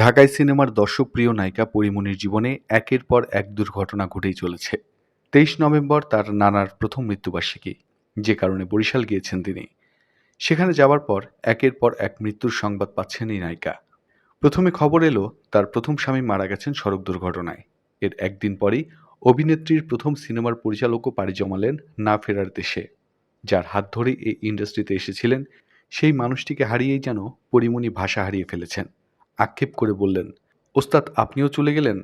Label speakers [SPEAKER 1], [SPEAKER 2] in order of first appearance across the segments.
[SPEAKER 1] ঢাকাই সিনেমার দর্শকপ্রিয় নায়িকা পরীমনির জীবনে একের পর এক দুর্ঘটনা ঘটেই চলেছে। ২৩ নভেম্বর তার নানার প্রথম মৃত্যুবার্ষিকী, যে কারণে বরিশাল গিয়েছেন তিনি। সেখানে যাওয়ার পর একের পর এক মৃত্যুর সংবাদ পাচ্ছেন এই নায়িকা। প্রথমে খবর এলো তার প্রথম স্বামী মারা গেছেন সড়ক দুর্ঘটনায়। এর একদিন পরেই অভিনেত্রীর প্রথম সিনেমার পরিচালকও পাড়ি জমালেন না ফেরার দেশে। যার হাত ধরেই এই ইন্ডাস্ট্রিতে এসেছিলেন, সেই মানুষটিকে হারিয়েই যেন পরীমনি ভাষা হারিয়ে ফেলেছেন। আক্ষেপ করে বললেন, ওস্তাদ আপনিও চলে গেলেন।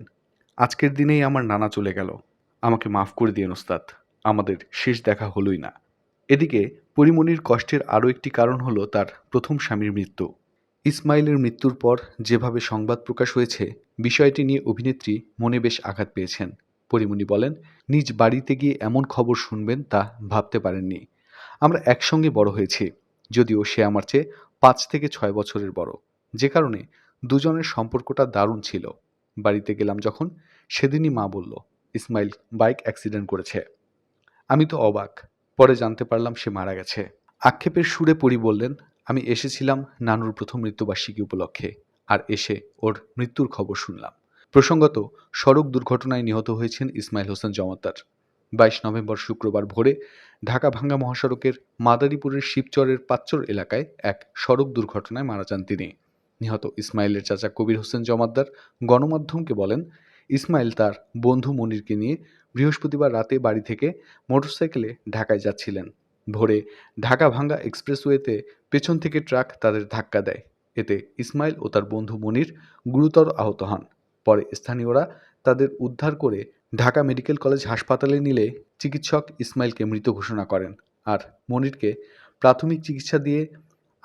[SPEAKER 1] আজকের দিনেই আমার নানা চলে গেল। আমাকে মাফ করে দিয়েন ওস্তাদ, আমাদের শেষ দেখা হলোই না। এদিকে পরীমনির কষ্টের আরও একটি কারণ হলো তার প্রথম স্বামীর মৃত্যু। ইসমাইলের মৃত্যুর পর যেভাবে সংবাদ প্রকাশ হয়েছে, বিষয়টি নিয়ে অভিনেত্রী মনে বেশ আঘাত পেয়েছেন। পরীমনি বলেন, নিজ বাড়িতে গিয়ে এমন খবর শুনবেন তা ভাবতে পারেননি। আমরা একসঙ্গে বড় হয়েছি, যদিও সে আমার চেয়ে ৫ থেকে ৬ বছরের বড়, যে কারণে দুজনের সম্পর্কটা দারুণ ছিল। বাড়িতে গেলাম যখন, সেদিনই মা বলল ইসমাইল বাইক অ্যাক্সিডেন্ট করেছে। আমি তো অবাক। পরে জানতে পারলাম সে মারা গেছে। আক্ষেপের সুরে পরি বললেন, আমি এসেছিলাম নানুর প্রথম মৃত্যুবার্ষিকী উপলক্ষে, আর এসে ওর মৃত্যুর খবর শুনলাম। প্রসঙ্গত, সড়ক দুর্ঘটনায় নিহত হয়েছেন ইসমাইল হোসেন জমাদ্দার। ২২ নভেম্বর শুক্রবার ভোরে ঢাকা ভাঙ্গা মহাসড়কের মাদারীপুরের শিবচরের পাচ্চর এলাকায় এক সড়ক দুর্ঘটনায় মারা যান তিনি। নিহত ইসমাইলের চাচা কবির হোসেন জমাদ্দার গণমাধ্যমকে বলেন, ইসমাইল তার বন্ধু মনিরকে নিয়ে বৃহস্পতিবার রাতে বাড়ি থেকে মোটরসাইকেলে ঢাকায় যাচ্ছিলেন। ভোরে ঢাকা ভাঙ্গা এক্সপ্রেসওয়েতে পেছন থেকে ট্রাক তাদের ধাক্কা দেয়। এতে ইসমাইল ও তার বন্ধু মনির গুরুতর আহত হন। পরে স্থানীয়রা তাদের উদ্ধার করে ঢাকা মেডিকেল কলেজ হাসপাতালে নিলে চিকিৎসক ইসমাইলকে মৃত ঘোষণা করেন, আর মনিরকে প্রাথমিক চিকিৎসা দিয়ে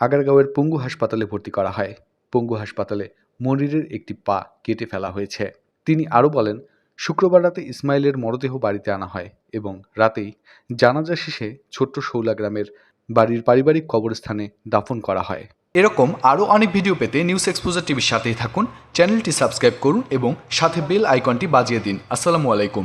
[SPEAKER 1] আগারগাঁওয়ের পঙ্গু হাসপাতালে ভর্তি করা হয়। পঙ্গু হাসপাতালে মনিরের একটি পা কেটে ফেলা হয়েছে। তিনি আরও বলেন, শুক্রবার রাতে ইসমাইলের মরদেহ বাড়িতে আনা হয় এবং রাতেই জানাজা শেষে ছোট্ট শৌলা গ্রামের বাড়ির পারিবারিক কবরস্থানে দাফন করা হয়।
[SPEAKER 2] এরকম আরও অনেক ভিডিও পেতে নিউজ এক্সপোজার টিভির সাথেই থাকুন। চ্যানেলটি সাবস্ক্রাইব করুন এবং সাথে বেল আইকনটি বাজিয়ে দিন। আসসালামু আলাইকুম।